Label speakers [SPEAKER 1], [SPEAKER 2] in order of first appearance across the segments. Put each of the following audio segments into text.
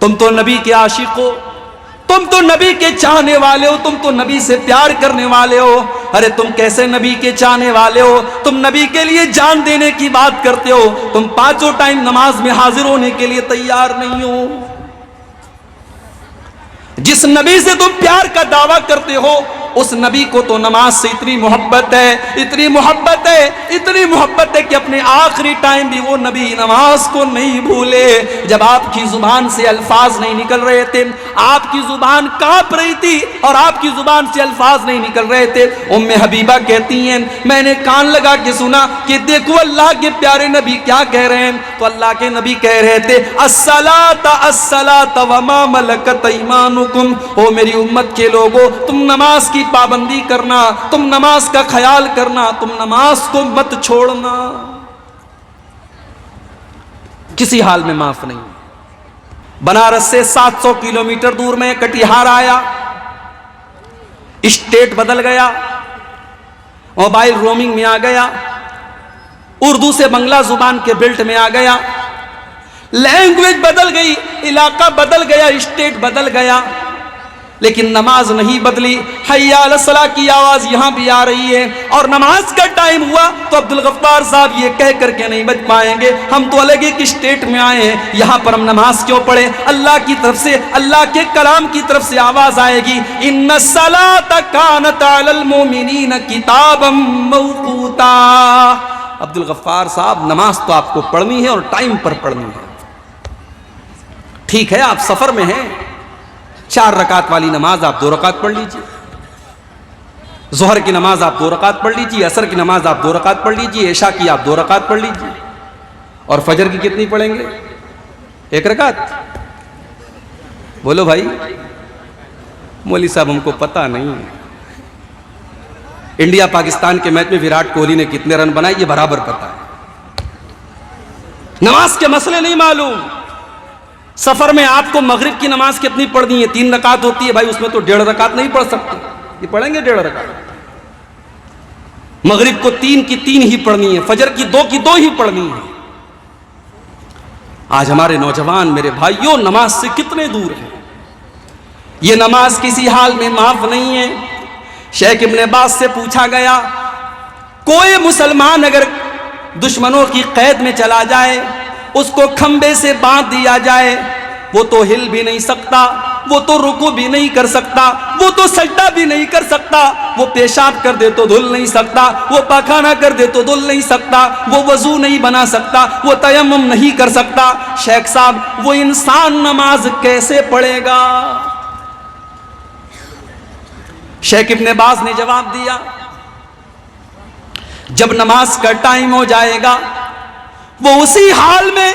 [SPEAKER 1] تم تو نبی کے عاشق ہو، تم تو نبی کے چاہنے والے ہو، تم تو نبی سے پیار کرنے والے ہو۔ ارے تم کیسے نبی کے چاہنے والے ہو؟ تم نبی کے لیے جان دینے کی بات کرتے ہو، تم پانچوں ٹائم نماز میں حاضر ہونے کے لیے تیار نہیں ہو۔ جس نبی سے تم پیار کا دعویٰ کرتے ہو اس نبی کو تو نماز سے اتنی محبت ہے، اتنی محبت ہے، اتنی محبت ہے کہ اپنے آخری ٹائم بھی وہ نبی نماز کو نہیں بھولے۔ جب آپ کی زبان سے الفاظ نہیں نکل رہے تھے، آپ کی زبان کانپ رہی تھی اور آپ کی زبان سے الفاظ نہیں نکل رہے تھے، ام حبیبہ کہتی ہیں میں نے کان لگا کے سنا کہ دیکھو اللہ کے پیارے نبی کیا کہہ رہے ہیں۔ تو اللہ کے نبی کہہ رہے تھے الصلاۃ الصلاۃ وما ملکت ایمانکم، او میری امت کے لوگوں تم نماز کی پابندی کرنا، تم نماز کا خیال کرنا، تم نماز کو مت چھوڑنا، کسی حال میں معاف نہیں۔ بنارس سے 700 کلومیٹر دور میں کٹیہار آیا، اسٹیٹ بدل گیا، موبائل رومنگ میں آ گیا، اردو سے بنگلہ زبان کے بیلٹ میں آ گیا، لینگویج بدل گئی، علاقہ بدل گیا، اسٹیٹ بدل گیا، لیکن نماز نہیں بدلی۔ حی علی الصلاۃ کی آواز یہاں بھی آ رہی ہے، اور نماز کا ٹائم ہوا تو عبدالغفار صاحب یہ کہہ کر کے نہیں بچ پائیں گے ہم تو الگ ایک اسٹیٹ میں آئے ہیں، یہاں پر ہم نماز کیوں پڑھیں؟ اللہ کی طرف سے، اللہ کے کلام کی طرف سے آواز آئے گی ان الصلاۃ کانت علی المؤمنین کتابا موقوتا۔ عبدالغفار صاحب نماز تو آپ کو پڑھنی ہے اور ٹائم پر پڑھنی ہے۔ ٹھیک ہے آپ سفر میں ہیں، 4 رکعت والی نماز آپ 2 رکعت پڑھ لیجئے، ظہر کی نماز آپ 2 رکعت پڑھ لیجئے، عصر کی نماز آپ 2 رکعت پڑھ لیجئے، عشاء کی آپ 2 رکعت پڑھ لیجئے، اور فجر کی کتنی پڑھیں گے؟ 1 رکعت؟ بولو بھائی، مولوی صاحب ہم کو پتہ نہیں۔ انڈیا پاکستان کے میچ میں وراٹ کوہلی نے کتنے رن بنائے یہ برابر پتہ ہے، نماز کے مسئلے نہیں معلوم۔ سفر میں آپ کو مغرب کی نماز کتنی پڑھنی ہے؟ 3 رکعت ہوتی ہے بھائی، اس میں تو 1.5 رکعت نہیں پڑھ سکتے، یہ پڑھیں گے 1.5 رکعت؟ مغرب کو 3 کی 3 ہی پڑھنی ہے، فجر کی 2 کی 2 ہی پڑھنی ہے۔ آج ہمارے نوجوان میرے بھائیوں نماز سے کتنے دور ہیں، یہ نماز کسی حال میں معاف نہیں ہے۔ شیخ ابن باز سے پوچھا گیا کوئی مسلمان اگر دشمنوں کی قید میں چلا جائے، اس کو کھمبے سے باندھ دیا جائے، وہ تو ہل بھی نہیں سکتا، وہ تو رکوع بھی نہیں کر سکتا، وہ تو سجدہ بھی نہیں کر سکتا، وہ پیشاب کر دے تو دھل نہیں سکتا، وہ پاخانہ کر دے تو دھل نہیں سکتا، وہ وضو نہیں بنا سکتا، وہ تیمم نہیں کر سکتا، شیخ صاحب وہ انسان نماز کیسے پڑھے گا؟ شیخ ابن باز نے جواب دیا جب نماز کا ٹائم ہو جائے گا وہ اسی حال میں،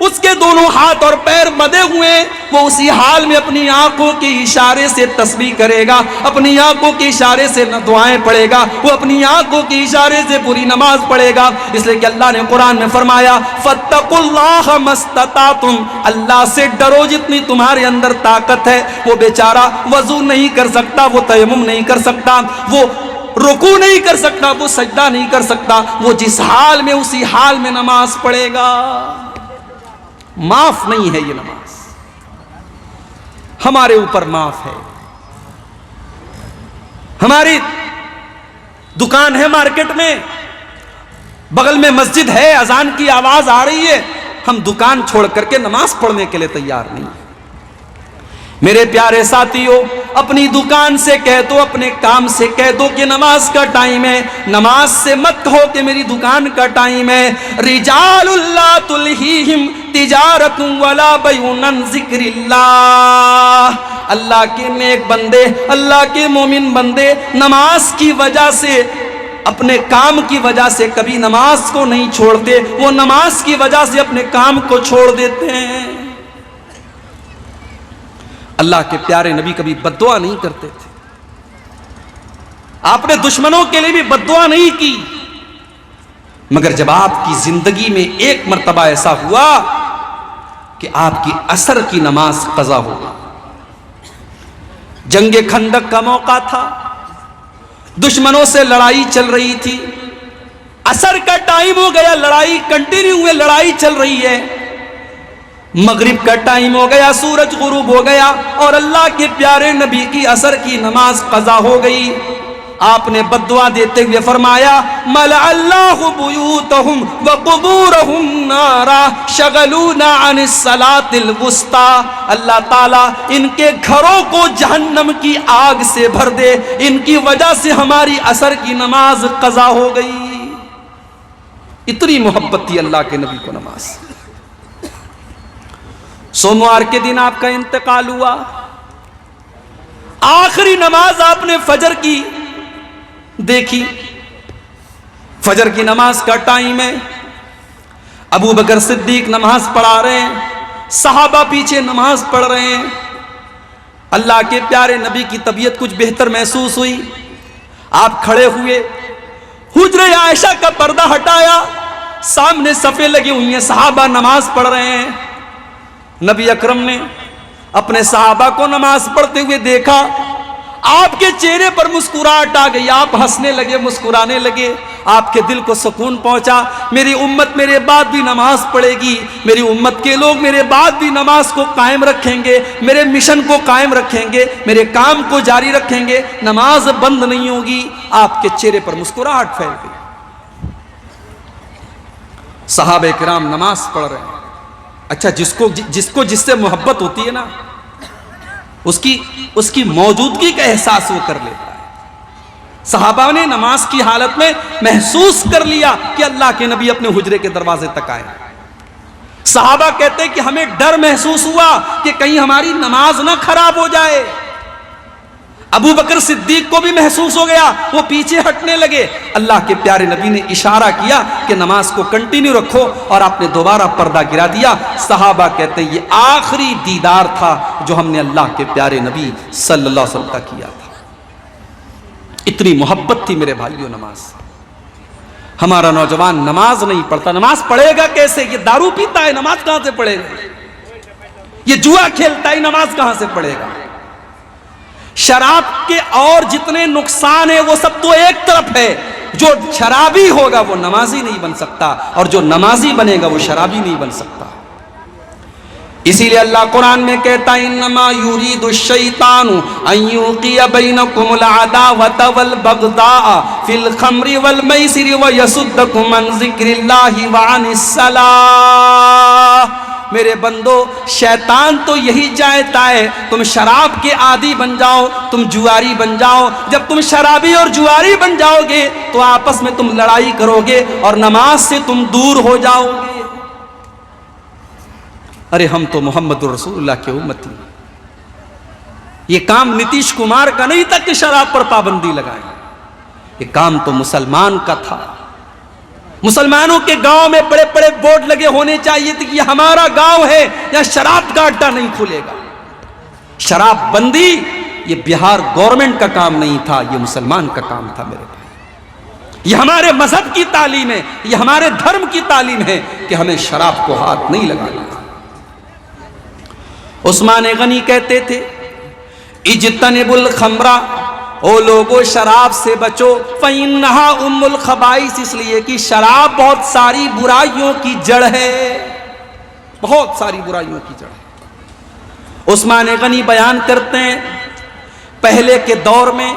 [SPEAKER 1] اس کے دونوں ہاتھ اور پیر بندھے ہوئے، وہ اسی حال میں اپنی آنکھوں کے اشارے سے تسبیح کرے گا، اپنی آنکھوں کے اشارے سے دعائیں پڑھے گا، وہ اپنی آنکھوں کے اشارے سے پوری نماز پڑھے گا۔ اس لیے کہ اللہ نے قرآن میں فرمایا فَاتَّقُوا اللَّهَ مَا اسْتَطَعْتُمْ، اللہ سے ڈرو جتنی تمہارے اندر طاقت ہے۔ وہ بیچارہ وضو نہیں کر سکتا، وہ تیمم نہیں کر سکتا، وہ رکوع نہیں کر سکتا، وہ سجدہ نہیں کر سکتا، وہ جس حال میں اسی حال میں نماز پڑھے گا۔ معاف نہیں ہے یہ نماز، ہمارے اوپر معاف ہے۔ ہماری دکان ہے مارکیٹ میں، بغل میں مسجد ہے، اذان کی آواز آ رہی ہے، ہم دکان چھوڑ کر کے نماز پڑھنے کے لیے تیار نہیں۔ میرے پیارے ساتھیوں، اپنی دکان سے کہہ دو، اپنے کام سے کہہ دو کہ نماز کا ٹائم ہے، نماز سے مت کہو کہ میری دکان کا ٹائم ہے۔ رجال لا تلہیہم تجارت ولا بیع عن ذکر اللہ، اللہ کے نیک بندے، اللہ کے مومن بندے نماز کی وجہ سے، اپنے کام کی وجہ سے کبھی نماز کو نہیں چھوڑتے، وہ نماز کی وجہ سے اپنے کام کو چھوڑ دیتے ہیں۔ اللہ کے پیارے نبی کبھی بد دعا نہیں کرتے تھے، آپ نے دشمنوں کے لیے بھی بد دعا نہیں کی، مگر جب آپ کی زندگی میں ایک مرتبہ ایسا ہوا کہ آپ کی عصر کی نماز قضا ہو گئی، جنگ خندق کا موقع تھا، دشمنوں سے لڑائی چل رہی تھی، عصر کا ٹائم ہو گیا، لڑائی کنٹینیو ہے، لڑائی چل رہی ہے، مغرب کا ٹائم ہو گیا، سورج غروب ہو گیا اور اللہ کے پیارے نبی کی عصر کی نماز قضا ہو گئی۔ آپ نے بددعا دیتے ہوئے فرمایا ملأ اللہ بیوتہم وقبورہم نارا شغلونا عن الصلاة الوسطی، اللہ تعالیٰ ان کے گھروں کو جہنم کی آگ سے بھر دے، ان کی وجہ سے ہماری عصر کی نماز قضا ہو گئی۔ اتنی محبت تھی اللہ کے نبی کو نماز۔ سوموار کے دن آپ کا انتقال ہوا، آخری نماز آپ نے فجر کی دیکھی۔ فجر کی نماز کا ٹائم ہے، ابو بکر صدیق نماز پڑھا رہے ہیں، صحابہ پیچھے نماز پڑھ رہے ہیں۔ اللہ کے پیارے نبی کی طبیعت کچھ بہتر محسوس ہوئی، آپ کھڑے ہوئے، حجرہ عائشہ کا پردہ ہٹایا، سامنے صفیں لگی ہوئی ہیں، صحابہ نماز پڑھ رہے ہیں۔ نبی اکرم نے اپنے صحابہ کو نماز پڑھتے ہوئے دیکھا، آپ کے چہرے پر مسکراہٹ آ گئی، آپ ہنسنے لگے، مسکرانے لگے، آپ کے دل کو سکون پہنچا۔ میری امت میرے بعد بھی نماز پڑھے گی، میری امت کے لوگ میرے بعد بھی نماز کو قائم رکھیں گے، میرے مشن کو قائم رکھیں گے، میرے کام کو جاری رکھیں گے، نماز بند نہیں ہوگی۔ آپ کے چہرے پر مسکراہٹ پھیل گئی۔ صحابہ کرام نماز پڑھ رہے ہیں۔ اچھا، جس کو جس سے محبت ہوتی ہے نا، اس کی موجودگی کا احساس وہ کر لیتا ہے۔ صحابہ نے نماز کی حالت میں محسوس کر لیا کہ اللہ کے نبی اپنے حجرے کے دروازے تک آئے۔ صحابہ کہتے ہیں کہ ہمیں ڈر محسوس ہوا کہ کہیں ہماری نماز نہ خراب ہو جائے۔ ابو بکر صدیق کو بھی محسوس ہو گیا، وہ پیچھے ہٹنے لگے۔ اللہ کے پیارے نبی نے اشارہ کیا کہ نماز کو کنٹینیو رکھو، اور آپ نے دوبارہ پردہ گرا دیا۔ صحابہ کہتے ہیں یہ آخری دیدار تھا جو ہم نے اللہ کے پیارے نبی صلی اللہ علیہ وسلم کا کیا تھا۔ اتنی محبت تھی میرے بھائیوں نماز۔ ہمارا نوجوان نماز نہیں پڑھتا، نماز پڑھے گا کیسے؟ یہ دارو پیتا ہے، نماز کہاں سے پڑھے گا؟ یہ جوا کھیلتا ہے، نماز کہاں سے پڑھے گا؟ شراب کے اور جتنے نقصان ہیں وہ سب تو ایک طرف ہے، جو شرابی ہوگا وہ نمازی نہیں بن سکتا، اور جو نمازی بنے گا وہ شرابی نہیں بن سکتا۔ اسی لیے اللہ قرآن میں کہتا ہے انما یرید الشیطان ان یوقع بینکم العداوۃ والبغضاء فی الخمر والمیسر ویصدکم عن ذکر اللہ وعن الصلاۃ۔ میرے بندو، شیطان تو یہی چاہتا ہے تم شراب کے عادی بن جاؤ، تم جواری بن جاؤ۔ جب تم شرابی اور جواری بن جاؤ گے تو آپس میں تم لڑائی کرو گے اور نماز سے تم دور ہو جاؤ گے۔ ارے ہم تو محمد رسول اللہ کے امتی ہیں۔ یہ کام نتیش کمار کا نہیں تھا کہ شراب پر پابندی لگائیں، یہ کام تو مسلمان کا تھا۔ مسلمانوں کے گاؤں میں بڑے بڑے بورڈ لگے ہونے چاہیے تھے کہ یہ ہمارا گاؤں ہے، یہاں شراب کا اڈا نہیں کھلے گا۔ شراب بندی یہ بہار گورنمنٹ کا کام نہیں تھا، یہ مسلمان کا کام تھا میرے بھائی۔ یہ ہمارے مذہب کی تعلیم ہے، یہ ہمارے دھرم کی تعلیم ہے کہ ہمیں شراب کو ہاتھ نہیں لگانا۔ عثمان غنی کہتے تھے اجتنبوا الخمر، او لوگوں شراب سے بچو، فَإِنَّهَا أُمُّ الْخَبَائِثِ، اس لیے کہ شراب بہت ساری برائیوں کی جڑ ہے، بہت ساری برائیوں کی جڑ ہے۔ عثمان غنی بیان کرتے ہیں پہلے کے دور میں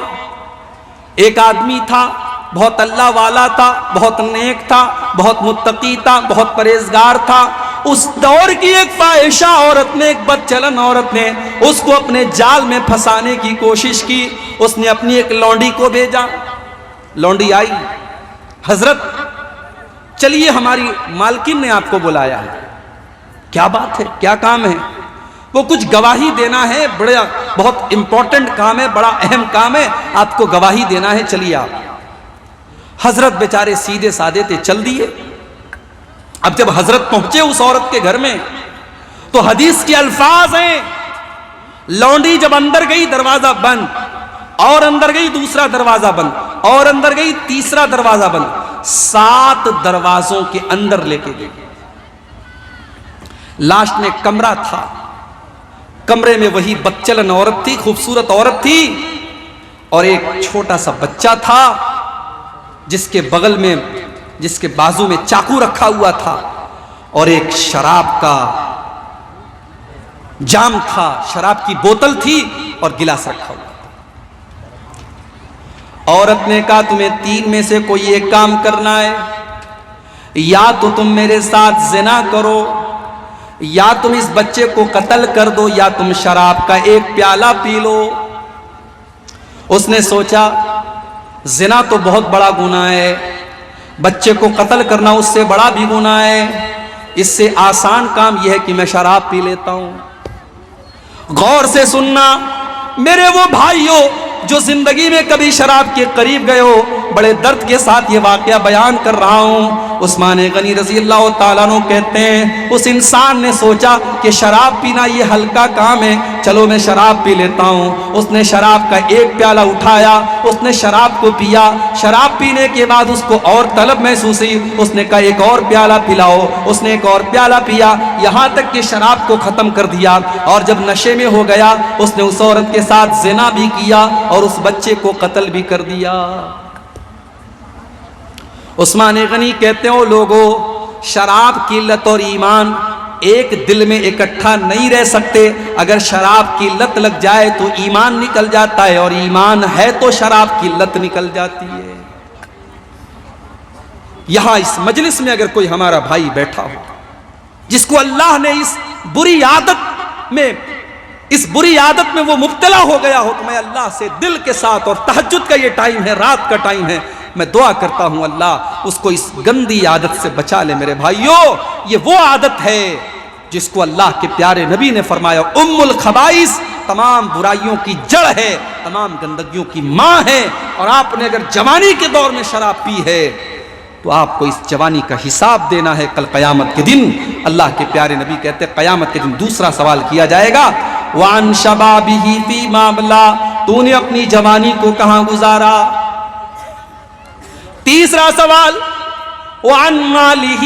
[SPEAKER 1] ایک آدمی تھا، بہت اللہ والا تھا، بہت نیک تھا، بہت متقی تھا، بہت پرہیزگار تھا۔ اس دور کی ایک فاحشہ عورت نے، ایک بدچلن عورت نے اس کو اپنے جال میں پھنسانے کی کوشش کی۔ اس نے اپنی ایک لونڈی کو بھیجا، لونڈی آئی، حضرت چلیے ہماری مالکن نے آپ کو بلایا ہے۔ کیا بات ہے، کیا کام ہے؟ وہ کچھ گواہی دینا ہے، بڑا بہت امپورٹنٹ کام ہے، بڑا اہم کام ہے، آپ کو گواہی دینا ہے، چلیے آپ۔ حضرت بیچارے سیدھے سادے تھے، چل دیے۔ اب جب حضرت پہنچے اس عورت کے گھر میں تو حدیث کے الفاظ ہیں، لونڈی جب اندر گئی دروازہ بند، اور اندر گئی دوسرا دروازہ بند، اور اندر گئی تیسرا دروازہ بند، 7 دروازوں کے اندر لے کے گئی۔ لاسٹ میں کمرہ تھا، کمرے میں وہی بدچلن عورت تھی، خوبصورت عورت تھی، اور ایک چھوٹا سا بچہ تھا جس کے بغل میں، جس کے بازو میں چاقو رکھا ہوا تھا، اور ایک شراب کا جام تھا، شراب کی بوتل تھی اور گلاس رکھا ہوا. عورت نے کہا تمہیں تین میں سے کوئی ایک کام کرنا ہے، یا تو تم میرے ساتھ زنا کرو، یا تم اس بچے کو قتل کر دو، یا تم شراب کا ایک پیالہ پی لو. اس نے سوچا زنا تو بہت بڑا گناہ ہے، بچے کو قتل کرنا اس سے بڑا بھی گناہ ہے، اس سے آسان کام یہ ہے کہ میں شراب پی لیتا ہوں. غور سے سننا میرے وہ بھائیوں جو زندگی میں کبھی شراب کے قریب گئے ہو، بڑے درد کے ساتھ یہ واقعہ بیان کر رہا ہوں. عثمان غنی رضی اللہ تعالیٰ عنہ کہتے ہیں اس انسان نے سوچا کہ شراب پینا یہ ہلکا کام ہے، چلو میں شراب پی لیتا ہوں. اس نے شراب کا ایک پیالہ اٹھایا، اس نے شراب کو پیا. شراب پینے کے بعد اس کو اور طلب محسوس ہوئی، اس نے کہا ایک اور پیالہ پلاؤ. اس نے ایک اور پیالہ پیا، یہاں تک کہ شراب کو ختم کر دیا. اور جب نشے میں ہو گیا اس نے اس عورت کے ساتھ زنا بھی کیا اور اس بچے کو قتل بھی کر دیا. عثمان غنی کہتے ہیں لوگوں، شراب کی لت اور ایمان ایک دل میں اکٹھا نہیں رہ سکتے. اگر شراب کی لت لگ جائے تو ایمان نکل جاتا ہے، اور ایمان ہے تو شراب کی لت نکل جاتی ہے. یہاں اس مجلس میں اگر کوئی ہمارا بھائی بیٹھا ہو جس کو اللہ نے اس بری عادت میں وہ مبتلا ہو گیا ہو، تو میں اللہ سے دل کے ساتھ، اور تہجد کا یہ ٹائم ہے، رات کا ٹائم ہے، میں دعا کرتا ہوں اللہ اس کو اس گندی عادت سے بچا لے. میرے بھائیوں، یہ وہ عادت ہے جس کو اللہ کے پیارے نبی نے فرمایا ام الخبائث، تمام برائیوں کی جڑ ہے، تمام گندگیوں کی ماں ہے. اور آپ نے اگر جوانی کے دور میں شراب پی ہے تو آپ کو اس جوانی کا حساب دینا ہے کل قیامت کے دن. اللہ کے پیارے نبی کہتے ہیں قیامت کے دن دوسرا سوال کیا جائے گا، وَعَنْ شَبَابِهِ فِي مَا أَبْلَىٰ، تو نے اپنی جوانی کو کہاں گزارا. تیسرا سوال، وَعَنْ مَالِهِ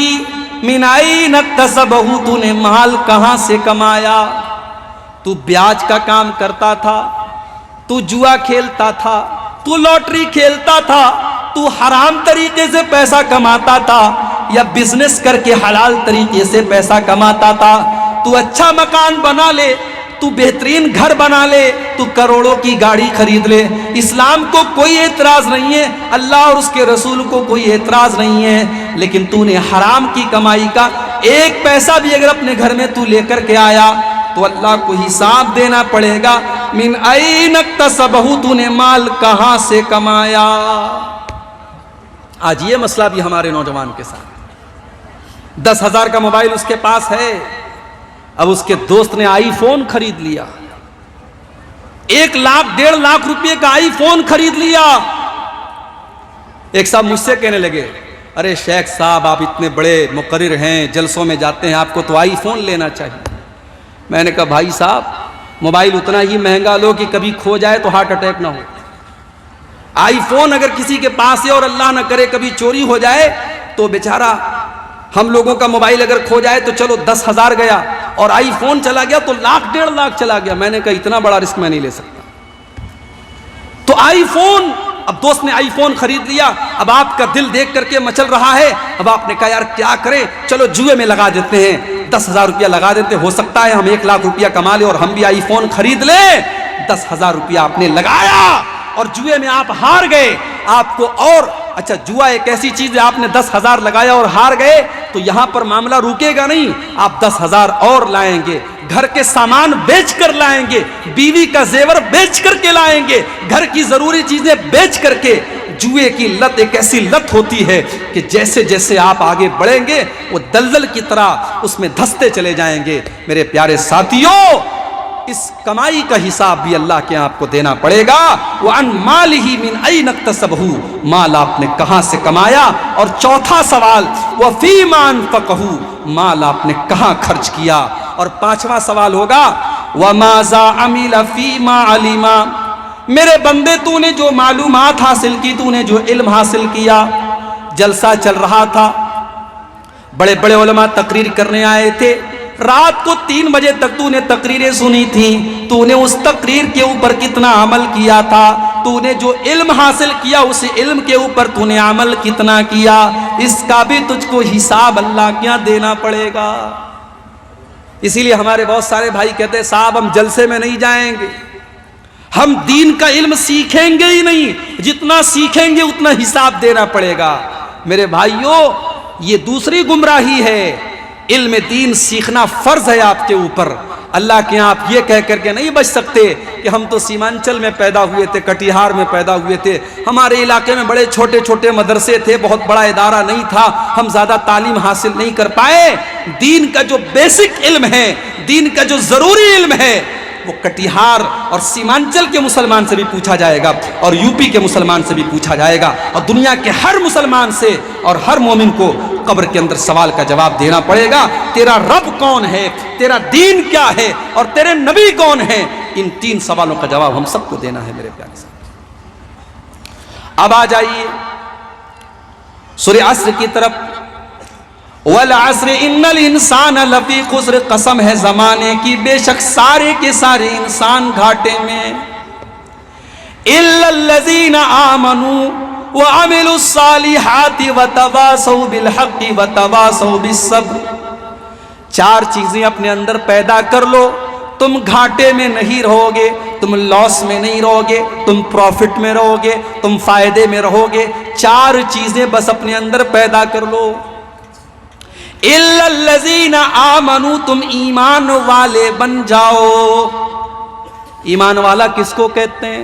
[SPEAKER 1] مِنْ أَيْنَ اكْتَسَبَهُ، تو نے مال کہاں سے کمایا. تو بیاج کا کام کرتا تھا، تو جوا کھیلتا تھا، تو لوٹری کھیلتا تھا، تو حرام طریقے سے پیسہ کماتا تھا، یا بزنس کر کے حلال طریقے سے پیسہ کماتا تھا. تو اچھا مکان بنا لے، تو بہترین گھر بنا لے، تو کروڑوں کی گاڑی خرید لے، اسلام کو کوئی اعتراض نہیں ہے، اللہ اور اس کے رسول کو کوئی اعتراض نہیں ہے. لیکن تو نے حرام کی کمائی کا ایک پیسہ بھی اگر اپنے گھر میں تو لے کر کے آیا تو اللہ کو حساب دینا پڑے گا. من این اکتسبہ، تو نے مال کہاں سے کمایا. آج یہ مسئلہ بھی ہمارے نوجوان کے ساتھ، 10,000 کا موبائل اس کے پاس ہے، اب اس کے دوست نے آئی فون خرید لیا، 1 لاکھ 1.5 لاکھ روپے کا آئی فون خرید لیا. ایک صاحب مجھ سے کہنے لگے، ارے شیخ صاحب آپ اتنے بڑے مقرر ہیں، جلسوں میں جاتے ہیں، آپ کو تو آئی فون لینا چاہیے. میں نے کہا بھائی صاحب موبائل اتنا ہی مہنگا لو کہ کبھی کھو جائے تو ہارٹ اٹیک نہ ہو. آئی فون اگر کسی کے پاس ہے اور اللہ نہ کرے کبھی چوری ہو جائے تو بیچارہ، ہم لوگوں کا موبائل اگر کھو جائے تو چلو 10,000 گیا، اور آئی فون چلا گیا تو 1 لاکھ 1.5 لاکھ چلا گیا. میں نے کہا اتنا بڑا رسک میں نہیں لے سکتا. تو آئی فون، اب دوست نے آئی فون خرید لیا، اب آپ کا دل دیکھ کر کے مچل رہا ہے. اب آپ نے کہا یار کیا کریں، چلو جوئے میں لگا دیتے ہیں، 10,000 روپیہ لگا دیتے، ہو سکتا ہے ہم 1 لاکھ روپیہ کما لیں اور ہم بھی آئی فون خرید لیں. 10,000 روپیہ آپ نے لگایا اور جوئے میں آپ ہار گئے. آپ کو اور اچھا، جوا ایک ایسی چیز ہے، آپ نے 10,000 لگایا اور ہار گئے تو یہاں پر معاملہ رکے گا نہیں، آپ 10,000 اور لائیں گے، گھر کے سامان بیچ کر لائیں گے، بیوی کا زیور بیچ کر کے لائیں گے، گھر کی ضروری چیزیں بیچ کر کے. جوئے کی لت ایک ایسی لت ہوتی ہے کہ جیسے جیسے آپ آگے بڑھیں گے وہ دلدل کی طرح اس میں دھستے چلے جائیں گے. میرے پیارے ساتھیوں، اس کمائی کا حساب بھی اللہ کے آپ کو دینا پڑے گا. وَعَنْ مَالِهِ مِنْ أَيْنَ اكْتَسَبَهُ، مال آپ نے کہاں سے کمایا. اور چوتھا سوال، وَفِي مَا أَنفَقَهُ، مال آپ نے کہاں خرچ کیا. اور پانچواں سوال ہوگا، وَمَاذَا عَمِلَ فِي مَا عَلِمَ، میرے بندے تو نے جو معلومات حاصل کی، تو نے جو علم حاصل کیا، جلسہ چل رہا تھا، بڑے بڑے علماء تقریر کرنے آئے تھے، رات کو 3 بجے تک تو نے تقریریں سنی تھیں، تو نے اس تقریر کے اوپر کتنا عمل کیا تھا، تو نے جو علم حاصل کیا اس علم کے اوپر تو نے عمل کتنا کیا، اس کا بھی تجھ کو حساب اللہ کیا دینا پڑے گا. اسی لیے ہمارے بہت سارے بھائی کہتے ہیں صاحب ہم جلسے میں نہیں جائیں گے، ہم دین کا علم سیکھیں گے ہی نہیں، جتنا سیکھیں گے اتنا حساب دینا پڑے گا۔ میرے بھائیوں یہ دوسری گمراہی ہے، علم دین سیکھنا فرض ہے آپ کے اوپر۔ اللہ کے یہاں آپ یہ کہہ کر کے نہیں بچ سکتے کہ ہم تو سیمانچل میں پیدا ہوئے تھے، کٹیہار میں پیدا ہوئے تھے، ہمارے علاقے میں بڑے چھوٹے چھوٹے مدرسے تھے، بہت بڑا ادارہ نہیں تھا، ہم زیادہ تعلیم حاصل نہیں کر پائے۔ دین کا جو بیسک علم ہے، دین کا جو ضروری علم ہے، وہ کٹیہار اور سیمانچل کے مسلمان سے بھی پوچھا جائے گا، اور یو پی کے مسلمان سے بھی پوچھا جائے گا، اور دنیا کے ہر مسلمان سے اور ہر مومن کو قبر کے اندر سوال کا جواب دینا پڑے گا۔ تیرا رب کون ہے، تیرا دین کیا ہے، اور تیرے نبی کون ہیں، ان تین سوالوں کا جواب ہم سب کو دینا ہے میرے پیارے صاحب۔ اب آ جائیے سورہ عصر کی طرف۔ والعصر ان الانسان لفی خسر، قسم ہے زمانے کی بے شک سارے کے سارے انسان گھاٹے میں، الا الذین آمنوا وعملوا الصالحات وتواصوا بالحق وتواصوا بالصبر۔ چار چیزیں اپنے اندر پیدا کر لو، تم گھاٹے میں نہیں رہو گے، تم لاس میں نہیں رہو گے، تم پروفٹ میں رہو گے، تم فائدے میں رہو گے۔ چار چیزیں بس اپنے اندر پیدا کر لو۔ الا الذین آمنوا، تم ایمان والے بن جاؤ۔ ایمان والا کس کو کہتے ہیں؟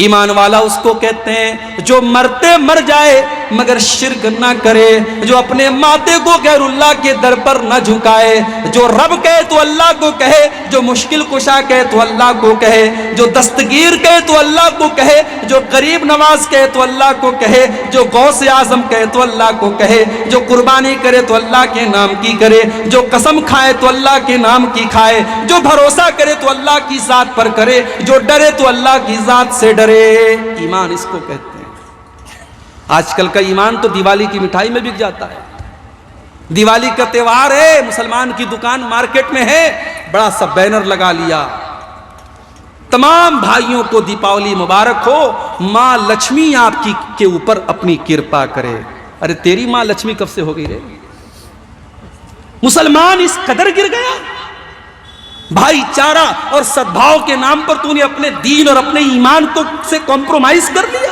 [SPEAKER 1] ایمان والا اس کو کہتے ہیں جو مرتے مر جائے مگر شرک نہ کرے، جو اپنے ماتے کو غیر اللہ کے در پر نہ جھکائے، جو رب کہے تو اللہ کو کہے، جو مشکل کشا کہے تو اللہ کو کہے، جو دستگیر کہے تو اللہ کو کہے، جو قریب نواز کہے تو اللہ کو کہے، جو غوث اعظم کہے تو اللہ کو کہے، جو قربانی کرے تو اللہ کے نام کی کرے، جو قسم کھائے تو اللہ کے نام کی کھائے، جو بھروسہ کرے تو اللہ کی ذات پر کرے، جو ڈرے تو اللہ کی ذات سے ڈرے۔ ایمان اس کو کہتے ہیں۔ آج کل کا ایمان تو دیوالی کی مٹھائی میں بک جاتا ہے۔ دیوالی کا تہوار ہے، مسلمان کی دکان مارکیٹ میں ہے، بڑا سا بینر لگا لیا، تمام بھائیوں کو دیپاولی مبارک ہو، ماں لکشمی آپ کی کے اوپر اپنی کرپا کرے۔ ارے تیری ماں لکشمی کب سے ہو گئی رے؟ مسلمان اس قدر گر گیا، بھائی چارہ اور سدبھاؤ کے نام پر تو نے اپنے دین اور اپنے ایمان کو سے کمپرومائز کر لیا۔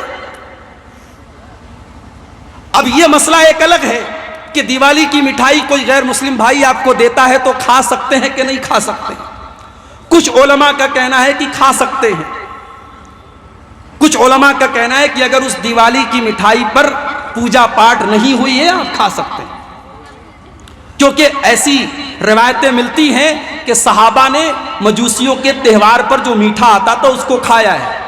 [SPEAKER 1] اب یہ مسئلہ ایک الگ ہے کہ دیوالی کی مٹھائی کوئی غیر مسلم بھائی آپ کو دیتا ہے تو کھا سکتے ہیں کہ نہیں کھا سکتے؟ کچھ علماء کا کہنا ہے کہ کھا سکتے ہیں، کچھ علماء کا کہنا ہے کہ اگر اس دیوالی کی مٹھائی پر پوجا پاٹ نہیں ہوئی ہے آپ کھا سکتے ہیں، کیونکہ ایسی روایتیں ملتی ہیں کہ صحابہ نے مجوسیوں کے تہوار پر جو میٹھا آتا تھا اس کو کھایا ہے۔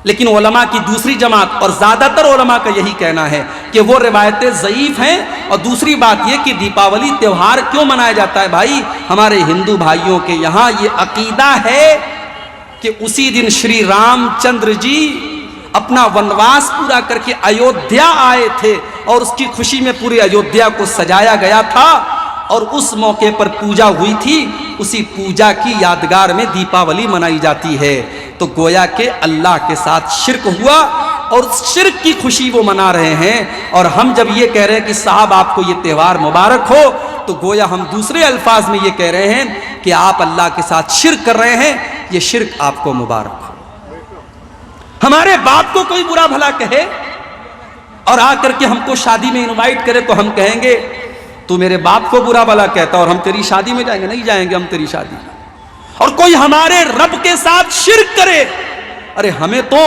[SPEAKER 1] لیکن علماء کی دوسری جماعت اور زیادہ تر علماء کا یہی کہنا ہے کہ وہ روایتیں ضعیف ہیں۔ اور دوسری بات یہ کہ دیپاولی تہوار کیوں منایا جاتا ہے بھائی؟ ہمارے ہندو بھائیوں کے یہاں یہ عقیدہ ہے کہ اسی دن شری رام چندر جی اپنا ونواس پورا کر کے ایودھیا آئے تھے، اور اس کی خوشی میں پوری ایودھیا کو سجایا گیا تھا، اور اس موقع پر پوجا ہوئی تھی، اسی پوجا کی یادگار میں دیپاولی منائی جاتی ہے۔ تو گویا کہ اللہ کے ساتھ شرک ہوا اور شرک کی خوشی وہ منا رہے ہیں، اور ہم جب یہ کہہ رہے ہیں کہ صاحب آپ کو یہ تہوار مبارک ہو، تو گویا ہم دوسرے الفاظ میں یہ کہہ رہے ہیں کہ آپ اللہ کے ساتھ شرک کر رہے ہیں، یہ شرک آپ کو مبارک ہو۔ ہمارے باپ کو کوئی برا بھلا کہے اور آ کر کے ہم کو شادی میں انوائٹ کرے تو ہم کہیں گے تو میرے باپ کو برا بھلا کہتا اور ہم تیری شادی میں جائیں گے؟ نہیں جائیں گے ہم تیری شادی میں۔ اور کوئی ہمارے رب کے ساتھ شرک کرے، ارے ہمیں تو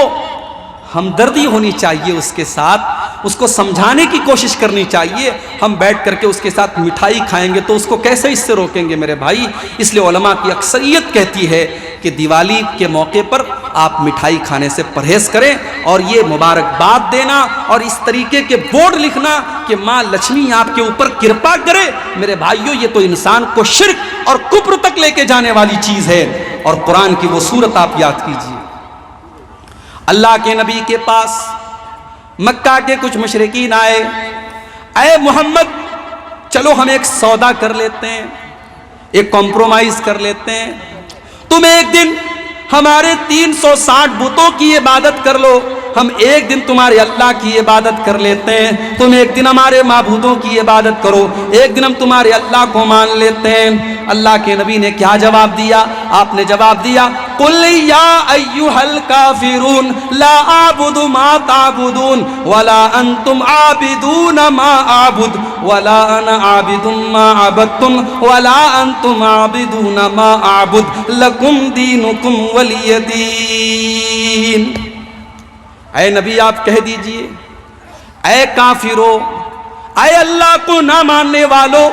[SPEAKER 1] ہمدردی ہونی چاہیے اس کے ساتھ، اس کو سمجھانے کی کوشش کرنی چاہیے۔ ہم بیٹھ کر کے اس کے ساتھ مٹھائی کھائیں گے تو اس کو کیسے اس سے روکیں گے میرے بھائی؟ اس لیے علماء کی اکثریت کہتی ہے کہ دیوالی کے موقع پر آپ مٹھائی کھانے سے پرہیز کریں، اور یہ مبارکباد دینا اور اس طریقے کے بورڈ لکھنا کہ ماں لکشمی آپ کے اوپر کرپا کرے، میرے بھائیوں یہ تو انسان کو شرک اور کفر تک لے کے جانے والی چیز ہے۔ اور قرآن کی وہ سورت آپ یاد کیجیے، اللہ کے نبی کے پاس مکہ کے کچھ مشرکین آئے، اے محمد چلو ہم ایک سودا کر لیتے ہیں، ایک کمپرومائز کر لیتے ہیں، تم ایک دن ہمارے 360 بتوں کی عبادت کر لو، ہم ایک دن تمہارے اللہ کی عبادت کر لیتے ہیں، تم ایک دن ہمارے معبودوں کی عبادت کرو، ایک دن ہم تمہارے اللہ کو مان لیتے ہیں۔ اللہ کے نبی نے کیا جواب دیا؟ آپ نے جواب دیا قُلْ يَا أَيُّهَا الْكَافِرُونَ لَا أَعْبُدُ مَا تَعْبُدُونَ وَلَا أَنْتُمْ عَابِدُونَ مَا أَعْبُدُ وَلَا أَنَا عَابِدٌ مَا عَبَدتُّمْ وَلَا أَنْتُمْ عَابِدُونَ مَا أَعْبُدُ لَكُمْ دِينُكُمْ وَلِيَ دِينِ۔ اے نبی آپ کہہ دیجئے، اے کافرو، اے اللہ کو نہ ماننے والو،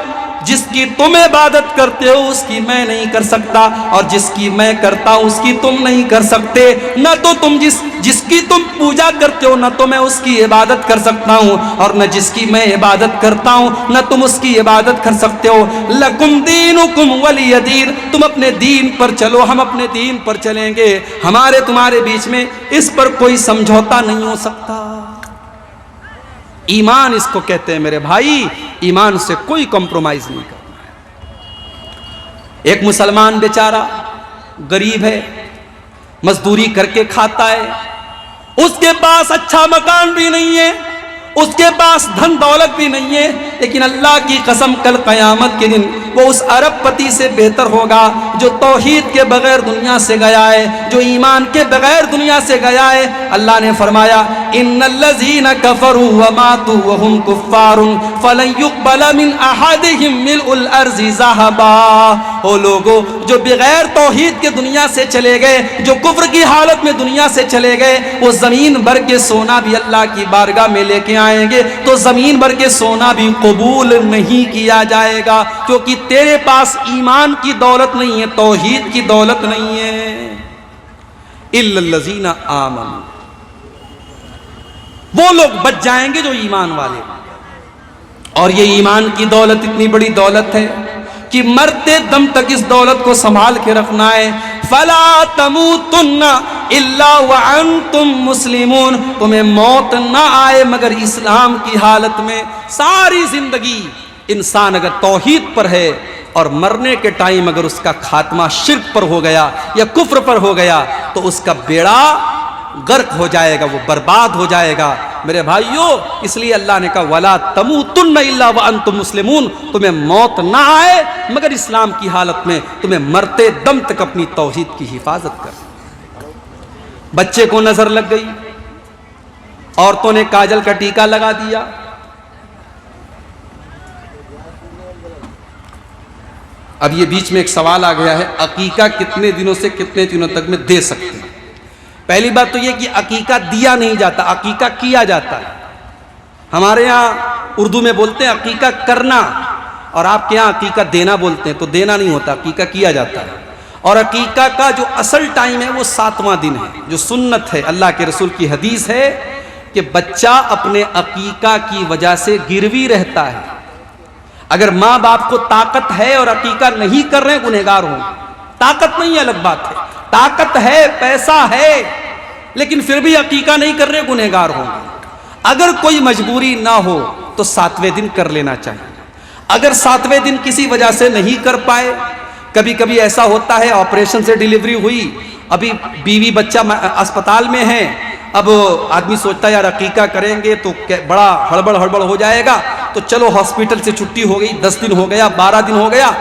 [SPEAKER 1] جس کی تم عبادت کرتے ہو اس کی میں نہیں کر سکتا، اور جس کی میں کرتا ہوں اس کی تم نہیں کر سکتے۔ نہ تو تم جس کی تم پوجا کرتے ہو نہ تو میں اس کی عبادت کر سکتا ہوں، اور نہ جس کی میں عبادت کرتا ہوں نہ تم اس کی عبادت کر سکتے ہو۔ لکم دینکم ولی دین، تم اپنے دین پر چلو، ہم اپنے دین پر چلیں گے، ہمارے تمہارے بیچ میں اس پر کوئی سمجھوتا نہیں ہو سکتا۔ ایمان اس کو کہتے ہیں میرے بھائی، ایمان سے کوئی کمپرومائز نہیں کرنا ہے۔ ایک مسلمان بیچارہ غریب ہے، مزدوری کر کے کھاتا ہے، اس کے پاس اچھا مکان بھی نہیں ہے، اس کے پاس دھن دولت بھی نہیں ہے، لیکن اللہ کی قسم کل قیامت کے دن وہ اس ارب پتی سے بہتر ہوگا جو توحید کے بغیر دنیا سے گیا ہے، جو ایمان کے بغیر دنیا سے گیا ہے۔ اللہ نے فرمایا ان الذین کفروا وماتوا وهم کفار فلن يقبل من احدهم ملء الارض ذهبا۔ وہ لوگوں جو بغیر توحید کے دنیا سے چلے گئے، جو کفر کی حالت میں دنیا سے چلے گئے، وہ زمین بھر کے سونا بھی اللہ کی بارگاہ میں لے کے آئیں گے تو زمین بھر کے سونا بھی قبول نہیں کیا جائے گا، کیونکہ تیرے پاس ایمان کی دولت نہیں ہے، توحید کی دولت نہیں ہے۔ الا الذین آمنوا، وہ لوگ بچ جائیں گے جو ایمان والے، اور یہ ایمان کی دولت اتنی بڑی دولت ہے کہ مرتے دم تک اس دولت کو سنبھال کے رکھنا ہے۔ فلا تموتن الا وانتم مسلمون، تمہیں موت نہ آئے مگر اسلام کی حالت میں۔ ساری زندگی انسان اگر توحید پر ہے اور مرنے کے ٹائم اگر اس کا خاتمہ شرک پر ہو گیا یا کفر پر ہو گیا تو اس کا بیڑا غرق ہو جائے گا، وہ برباد ہو جائے گا میرے بھائیو۔ اس لیے اللہ نے کہا وَلَا تَمُوتُنَّ إِلَّا وَأَنْتُمْ مُسْلِمُونَ، تمہیں موت نہ آئے مگر اسلام کی حالت میں، تمہیں مرتے دم تک اپنی توحید کی حفاظت کر۔ بچے کو نظر لگ گئی، عورتوں نے کاجل کا ٹیکا لگا دیا، اب یہ بیچ میں ایک سوال آ گیا ہے عقیقہ کتنے دنوں سے کتنے دنوں تک میں دے سکتے ہیں؟ پہلی بات تو یہ کہ عقیقہ دیا نہیں جاتا، عقیقہ کیا جاتا ہے۔ ہمارے ہاں اردو میں بولتے ہیں عقیقہ کرنا، اور آپ کے ہاں عقیقہ دینا بولتے ہیں، تو دینا نہیں ہوتا، عقیقہ کیا جاتا ہے۔ اور عقیقہ کا جو اصل ٹائم ہے وہ 7واں دن ہے، جو سنت ہے، اللہ کے رسول کی حدیث ہے کہ بچہ اپنے عقیقہ کی وجہ سے گروی رہتا ہے۔ اگر ماں باپ کو طاقت ہے اور عقیقہ نہیں کر رہے ہیں گنہگار ہوں، طاقت نہیں ہے الگ بات ہے، طاقت ہے، پیسہ ہے، لیکن پھر بھی عقیقہ نہیں کر رہے گنہگار ہوں۔ اگر کوئی مجبوری نہ ہو تو 7ویں دن کر لینا چاہیے۔ اگر 7ویں دن کسی وجہ سے نہیں کر پائے، کبھی کبھی ایسا ہوتا ہے آپریشن سے ڈیلیوری ہوئی، ابھی بیوی بچہ اسپتال میں ہے، اب آدمی سوچتا ہے یار عقیقہ کریں گے تو بڑا ہڑبڑ ہو جائے گا، تو چلو ہاسپٹل سے چھٹی ہو گئی، 10 دن ہو گیا، 12 دن ہو گیا،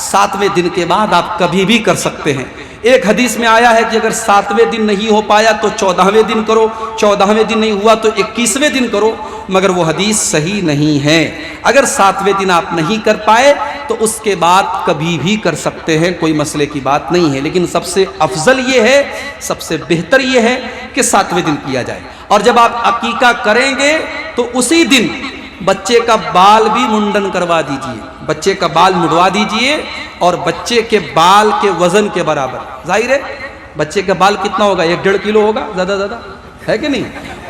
[SPEAKER 1] 7ویں دن کے بعد آپ کبھی بھی کر سکتے ہیں۔ ایک حدیث میں آیا ہے کہ اگر 7ویں دن نہیں ہو پایا تو 14ویں دن کرو، 14ویں دن نہیں ہوا تو 21ویں دن کرو، مگر وہ حدیث صحیح نہیں ہے۔ اگر 7ویں دن آپ نہیں کر پائے تو اس کے بعد کبھی بھی کر سکتے ہیں، کوئی مسئلے کی بات نہیں ہے، لیکن سب سے افضل یہ ہے، سب سے بہتر یہ ہے کہ 7ویں دن کیا جائے۔ اور جب آپ عقیقہ کریں گے تو اسی دن بچے کا بال بھی منڈن کروا دیجئے، بچے کا بال مڈوا دیجئے، اور بچے کے بال کے وزن کے برابر، ظاہر ہے بچے کا بال کتنا ہوگا، 1-1.5 کلو ہوگا زیادہ ہے کہ نہیں،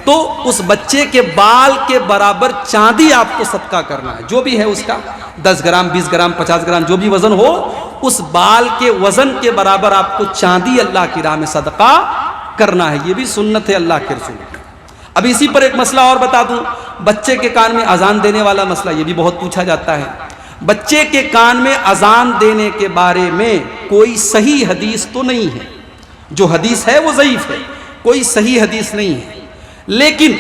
[SPEAKER 1] تو اس بچے کے بال کے برابر چاندی آپ کو صدقہ کرنا ہے، جو بھی ہے اس کا 10 گرام 20 گرام 50 گرام جو بھی وزن ہو، اس بال کے وزن کے برابر آپ کو چاندی اللہ کی راہ میں صدقہ کرنا ہے۔ یہ بھی سنت ہے اللہ کے رسول۔ اب اسی پر ایک مسئلہ اور بتا دوں، بچے کے کان میں اذان دینے والا مسئلہ، یہ بھی بہت پوچھا جاتا ہے۔ بچے کے کان میں اذان دینے کے بارے میں کوئی صحیح حدیث تو نہیں ہے، جو حدیث ہے وہ ضعیف ہے، کوئی صحیح حدیث نہیں ہے، لیکن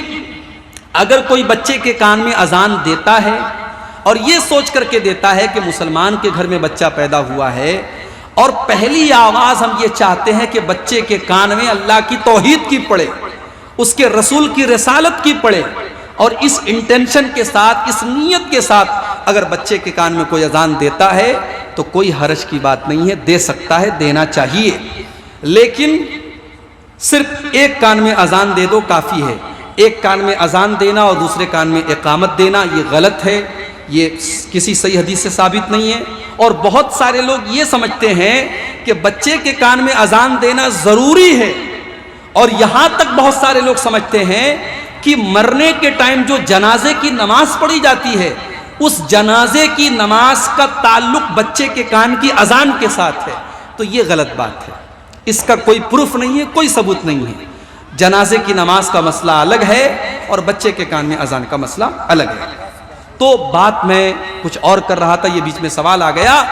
[SPEAKER 1] اگر کوئی بچے کے کان میں اذان دیتا ہے اور یہ سوچ کر کے دیتا ہے کہ مسلمان کے گھر میں بچہ پیدا ہوا ہے، اور پہلی آواز ہم یہ چاہتے ہیں کہ بچے کے کان میں اللہ کی توحید کی پڑے، اس کے رسول کی رسالت کی پڑے، اور اس انٹینشن کے ساتھ، اس نیت کے ساتھ اگر بچے کے کان میں کوئی اذان دیتا ہے تو کوئی حرج کی بات نہیں ہے، دے سکتا ہے، دینا چاہیے۔ لیکن صرف ایک کان میں اذان دے دو کافی ہے۔ ایک کان میں اذان دینا اور دوسرے کان میں اقامت دینا یہ غلط ہے، یہ کسی صحیح حدیث سے ثابت نہیں ہے۔ اور بہت سارے لوگ یہ سمجھتے ہیں کہ بچے کے کان میں اذان دینا ضروری ہے، اور یہاں تک بہت سارے لوگ سمجھتے ہیں کہ مرنے کے ٹائم جو جنازے کی نماز پڑھی جاتی ہے، اس جنازے کی نماز کا تعلق بچے کے کان کی اذان کے ساتھ ہے، تو یہ غلط بات ہے۔ اس کا کوئی پروف نہیں ہے، کوئی ثبوت نہیں ہے۔ جنازے کی نماز کا مسئلہ الگ ہے اور بچے کے کان میں اذان کا مسئلہ الگ ہے۔ تو بات میں کچھ اور کر رہا تھا، یہ بیچ میں سوال آ گیا۔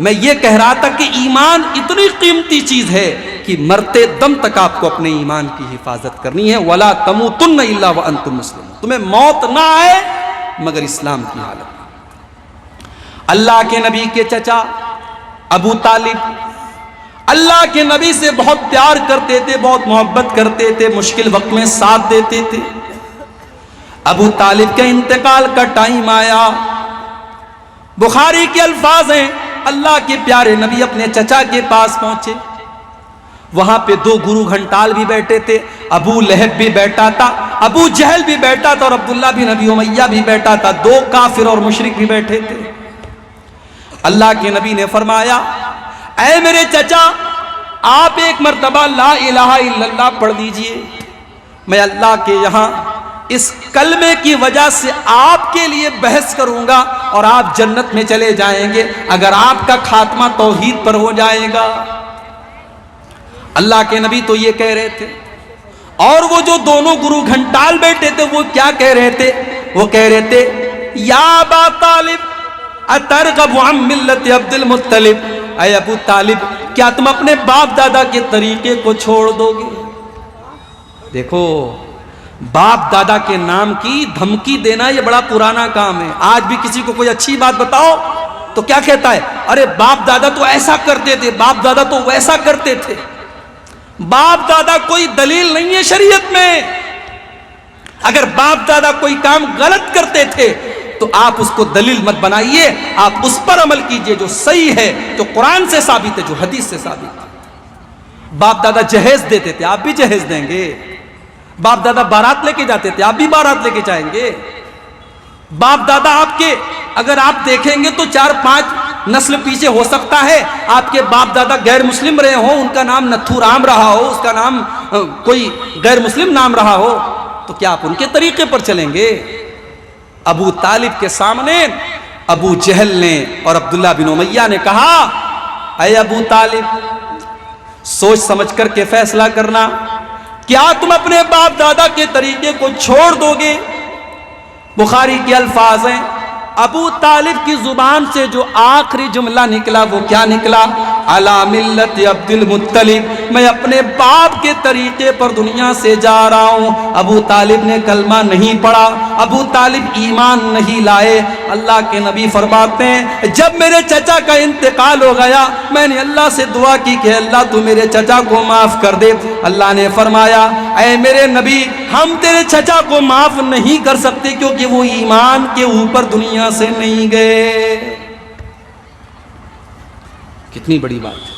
[SPEAKER 1] میں یہ کہہ رہا تھا کہ ایمان اتنی قیمتی چیز ہے کہ مرتے دم تک آپ کو اپنے ایمان کی حفاظت کرنی ہے۔ وَلَا تَمُوتُنَّ إِلَّا وَأَنْتُمْ مُسْلِمُونَ، تمہیں موت نہ آئے مگر اسلام کی حالت۔ اللہ کے نبی کے چچا ابو طالب اللہ کے نبی سے بہت پیار کرتے تھے، بہت محبت کرتے تھے، مشکل وقت میں ساتھ دیتے تھے۔ ابو طالب کے انتقال کا ٹائم آیا، بخاری کے الفاظ ہیں، اللہ کے پیارے نبی اپنے چچا کے پاس پہنچے، وہاں پہ دو گرو گھنٹال بھی بیٹھے تھے، ابو لہب بھی بیٹھا تھا، ابو جہل بھی بیٹھا تھا، اور عبداللہ بن ابی امیہ بھی بیٹھا تھا، دو کافر اور مشرک بھی بیٹھے تھے۔ اللہ کے نبی نے فرمایا، اے میرے چچا، آپ ایک مرتبہ لا الہ الا اللہ پڑھ لیجئے، میں اللہ کے یہاں اس کلمے کی وجہ سے آپ کے لیے بحث کروں گا اور آپ جنت میں چلے جائیں گے اگر آپ کا خاتمہ توحید پر ہو جائے گا۔ اللہ کے نبی تو یہ کہہ رہے تھے، اور وہ جو دونوں گرو گھنٹال بیٹھے تھے وہ کیا کہہ رہے تھے؟ وہ کہہ رہے تھے، یا ابا طالب اترغب عن ملت عبد المطلب، اے ابو طالب کیا تم اپنے باپ دادا کے طریقے کو چھوڑ دو گے؟ دیکھو، باپ دادا کے نام کی دھمکی دینا یہ بڑا پرانا کام ہے۔ آج بھی کسی کو کوئی اچھی بات بتاؤ تو کیا کہتا ہے؟ ارے باپ دادا تو ایسا کرتے تھے، باپ دادا تو ویسا کرتے تھے۔ باپ دادا کوئی دلیل نہیں ہے شریعت میں۔ اگر باپ دادا کوئی کام غلط کرتے تھے تو آپ اس کو دلیل مت بنائیے، آپ اس پر عمل کیجئے جو صحیح ہے، جو قرآن سے ثابت ہے، جو حدیث سے ثابت ہے۔ باپ دادا جہیز دیتے تھے، آپ بھی جہیز دیں گے۔ باپ دادا بارات لے کے جاتے تھے، آپ بھی بارات لے کے جائیں گے۔ باپ دادا آپ کے اگر آپ دیکھیں گے تو 4-5 نسل پیچھے ہو سکتا ہے آپ کے باپ دادا غیر مسلم رہے ہوں، ان کا نام نتھو رام رہا ہو، اس کا نام کوئی غیر مسلم نام رہا ہو، تو کیا آپ ان کے طریقے پر چلیں گے؟ ابو طالب کے سامنے ابو جہل نے اور عبداللہ بن امیہ نے کہا، اے ابو طالب سوچ سمجھ کر کے فیصلہ کرنا، کیا تم اپنے باپ دادا کے طریقے کو چھوڑ دو گے؟ بخاری کے الفاظ ہیں، ابو طالب کی زبان سے جو آخری جملہ نکلا وہ کیا نکلا؟ علی ملت عبد المطلب، میں اپنے باپ کے طریقے پر دنیا سے جا رہا ہوں۔ ابو طالب نے کلمہ نہیں پڑھا، ابو طالب ایمان نہیں لائے۔ اللہ کے نبی فرماتے ہیں، جب میرے چچا کا انتقال ہو گیا میں نے اللہ سے دعا کی کہ اللہ تو میرے چچا کو معاف کر دے۔ اللہ نے فرمایا، اے میرے نبی، ہم تیرے چچا کو معاف نہیں کر سکتے کیونکہ وہ ایمان کے اوپر دنیا سے نہیں گئے۔ کتنی بڑی بات ہے،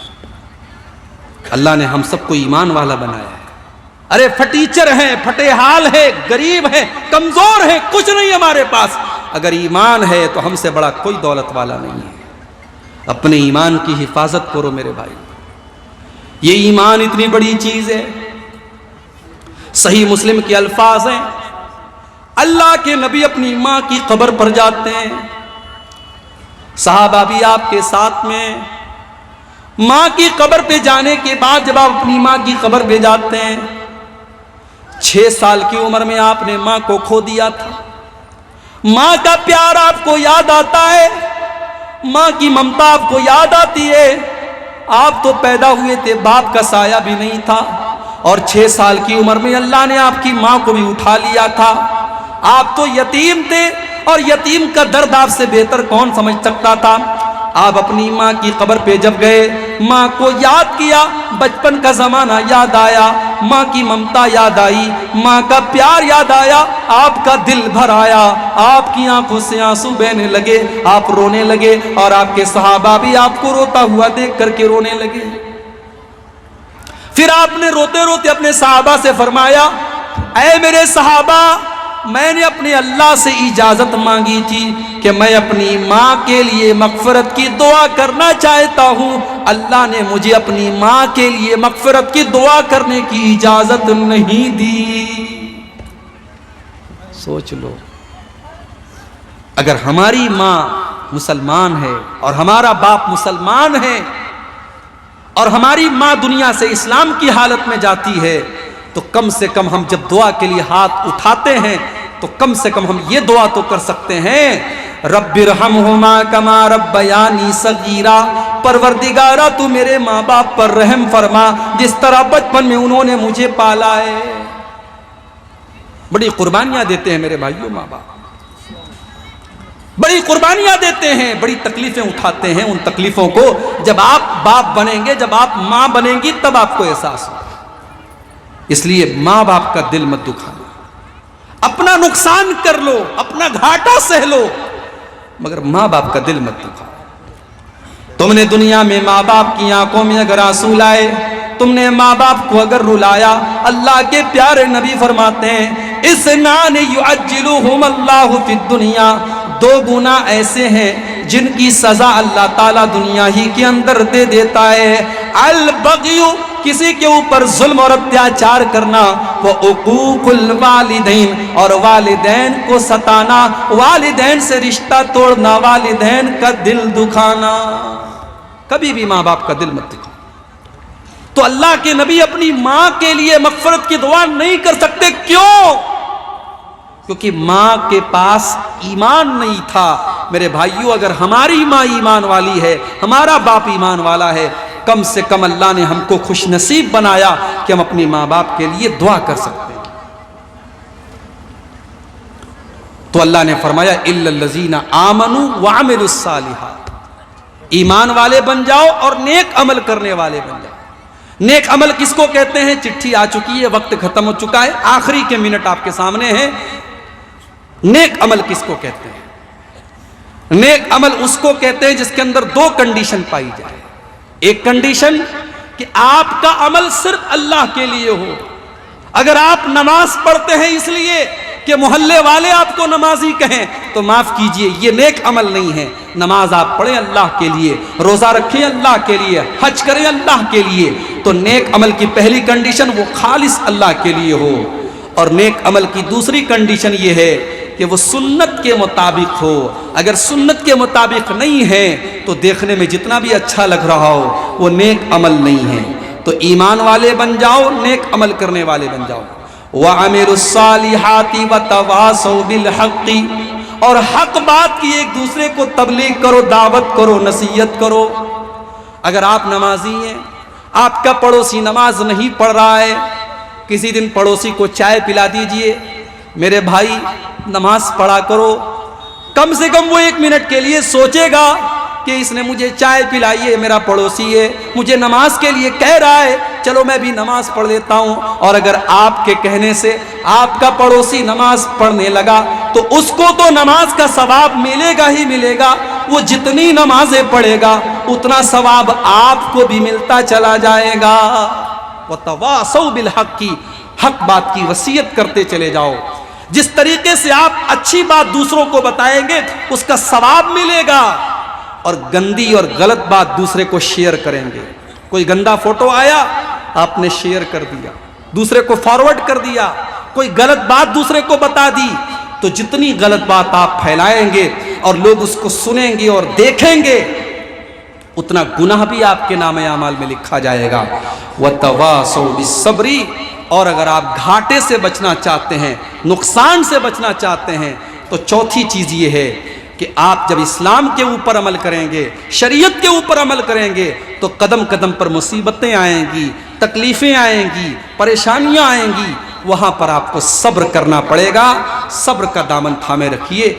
[SPEAKER 1] اللہ نے ہم سب کو ایمان والا بنایا ہے۔ ارے پھٹیچر ہیں، پھٹے حال ہیں، غریب ہیں، کمزور ہیں، کچھ نہیں ہمارے پاس، اگر ایمان ہے تو ہم سے بڑا کوئی دولت والا نہیں ہے۔ اپنے ایمان کی حفاظت کرو میرے بھائی، یہ ایمان اتنی بڑی چیز ہے۔ صحیح مسلم کے الفاظ ہیں، اللہ کے نبی اپنی ماں کی قبر پر جاتے ہیں، صحابہ بھی آپ کے ساتھ میں۔ ماں کی قبر پہ جانے کے بعد جب آپ اپنی ماں کی قبر پہ جاتے ہیں، 6 سال کی عمر میں آپ نے ماں کو کھو دیا تھا۔ ماں کا پیار آپ کو یاد آتا ہے، ماں کی ممتا آپ کو یاد آتی ہے۔ آپ تو پیدا ہوئے تھے، باپ کا سایہ بھی نہیں تھا، اور 6 سال کی عمر میں اللہ نے آپ کی ماں کو بھی اٹھا لیا تھا. آپ تو یتیم تھے اور یتیم کا درد آپ سے بہتر کون سمجھ سکتا تھا. آپ اپنی ماں کی قبر پہ جب گئے, ماں کو یاد کیا, بچپن کا زمانہ یاد آیا, ماں کی ممتا یاد آئی, ماں کا پیار یاد آیا, آپ کا دل بھر آیا, آپ کی آنکھوں سے آنسو بہنے لگے, آپ رونے لگے, اور آپ کے صحابہ بھی آپ کو روتا ہوا دیکھ کر کے رونے لگے. پھر آپ نے روتے روتے اپنے صحابہ سے فرمایا, اے میرے صحابہ, میں نے اپنے اللہ سے اجازت مانگی تھی کہ میں اپنی ماں کے لیے مغفرت کی دعا کرنا چاہتا ہوں. اللہ نے مجھے اپنی ماں کے لیے مغفرت کی دعا کرنے کی اجازت نہیں دی. سوچ لو, اگر ہماری ماں مسلمان ہے اور ہمارا باپ مسلمان ہے اور ہماری ماں دنیا سے اسلام کی حالت میں جاتی ہے, تو کم سے کم ہم جب دعا کے لیے ہاتھ اٹھاتے ہیں تو کم سے کم ہم یہ دعا تو کر سکتے ہیں, رب ارحمہما کما ربیانی صغیرا, پروردگارا تو میرے ماں باپ پر رحم فرما جس طرح بچپن میں انہوں نے مجھے پالا ہے. بڑی قربانیاں دیتے ہیں میرے بھائیوں ماں باپ, بڑی قربانیاں دیتے ہیں, بڑی تکلیفیں اٹھاتے ہیں. ان تکلیفوں کو جب آپ باپ بنیں گے, جب آپ ماں بنیں گی, تب آپ کو احساس ہوگا. اس لیے ماں باپ کا دل مت دکھانا, اپنا نقصان کر لو, اپنا گھاٹا سہ لو, مگر ماں باپ کا دل مت دکھاؤ. تم نے دنیا میں ماں باپ کی آنکھوں میں اگر آنسو لائے, تم نے ماں باپ کو اگر رلایا, اللہ کے پیارے نبی فرماتے ہیں, اثنان یعجلہم اللہ فی الدنیا, 2 گناہ ایسے ہیں جن کی سزا اللہ تعالیٰ دنیا ہی کے اندر دے دیتا ہے. البغی, کسی کے اوپر ظلم اور اتیاچار کرنا, وہ عقوق الوالدین, اور والدین کو ستانا, والدین سے رشتہ توڑنا, والدین کا دل دکھانا. کبھی بھی ماں باپ کا دل مت دکھاؤ. تو اللہ کے نبی اپنی ماں کے لیے مغفرت کی دعا نہیں کر سکتے. کیوں؟ کیونکہ ماں کے پاس ایمان نہیں تھا. میرے بھائیوں, اگر ہماری ماں ایمان والی ہے, ہمارا باپ ایمان والا ہے, کم سے کم اللہ نے ہم کو خوش نصیب بنایا کہ ہم اپنی ماں باپ کے لیے دعا کر سکتے ہیں. تو اللہ نے فرمایا, الا الذین آمنوا وعملوا الصالحات, ایمان والے بن جاؤ اور نیک عمل کرنے والے بن جاؤ. نیک عمل کس کو کہتے ہیں؟ چٹھی آ چکی ہے, وقت ختم ہو چکا ہے, آخری کے منٹ آپ کے سامنے ہیں. نیک عمل کس کو کہتے ہیں؟ نیک عمل اس کو کہتے ہیں جس کے اندر 2 کنڈیشن پائی جائے. ایک کنڈیشن کہ آپ کا عمل صرف اللہ کے لیے ہو. اگر آپ نماز پڑھتے ہیں اس لیے کہ محلے والے آپ کو نمازی کہیں, تو معاف کیجئے, یہ نیک عمل نہیں ہے. نماز آپ پڑھیں اللہ کے لیے, روزہ رکھیں اللہ کے لیے, حج کریں اللہ کے لیے. تو نیک عمل کی پہلی کنڈیشن وہ خالص اللہ کے لیے ہو. اور نیک عمل کی دوسری کنڈیشن یہ ہے کہ وہ سنت کے مطابق ہو. اگر سنت کے مطابق نہیں ہے تو دیکھنے میں جتنا بھی اچھا لگ رہا ہو وہ نیک عمل نہیں ہے. تو ایمان والے بن جاؤ, نیک عمل کرنے والے بن جاؤ. وَعَمِلُوا الصَّالِحَاتِ وَتَوَاصَوْا بِالْحَقِّ, اور حق بات کی ایک دوسرے کو تبلیغ کرو, دعوت کرو, نصیحت کرو. اگر آپ نمازی ہیں, آپ کا پڑوسی نماز نہیں پڑھ رہا ہے, کسی دن پڑوسی کو چائے پلا دیجئے, میرے بھائی نماز پڑھا کرو. کم سے کم وہ 1 منٹ کے لیے سوچے گا کہ اس نے مجھے چائے پلائی ہے, میرا پڑوسی ہے, مجھے نماز کے لیے کہہ رہا ہے, چلو میں بھی نماز پڑھ لیتا ہوں. اور اگر آپ کے کہنے سے آپ کا پڑوسی نماز پڑھنے لگا تو اس کو تو نماز کا ثواب ملے گا ہی ملے گا. وہ جتنی نمازیں پڑھے گا اتنا ثواب آپ کو بھی ملتا چلا جائے گا. وَتَوَاصَوْا بِالْحَقِّ, حق بات کی وصیت کرتے چلے جاؤ. جس طریقے سے آپ اچھی بات دوسروں کو بتائیں گے اس کا ثواب ملے گا, اور گندی اور غلط بات دوسرے کو شیئر کریں گے. کوئی گندا فوٹو آیا, آپ نے شیئر کر دیا, دوسرے کو فارورڈ کر دیا. کوئی غلط بات دوسرے کو بتا دی, تو جتنی غلط بات آپ پھیلائیں گے اور لوگ اس کو سنیں گے اور دیکھیں گے, اتنا گناہ بھی آپ کے نام اعمال میں لکھا جائے گا. وَتَوَاصَوْا بِالصَّبْرِ, اور اگر آپ گھاٹے سے بچنا چاہتے ہیں, نقصان سے بچنا چاہتے ہیں, تو چوتھی چیز یہ ہے کہ آپ جب اسلام کے اوپر عمل کریں گے, شریعت کے اوپر عمل کریں گے, تو قدم قدم پر مصیبتیں آئیں گی, تکلیفیں آئیں گی، پریشانیاں آئیں گی، وہاں پر آپ کو صبر کرنا پڑے گا. صبر کا دامن تھامے رکھیے.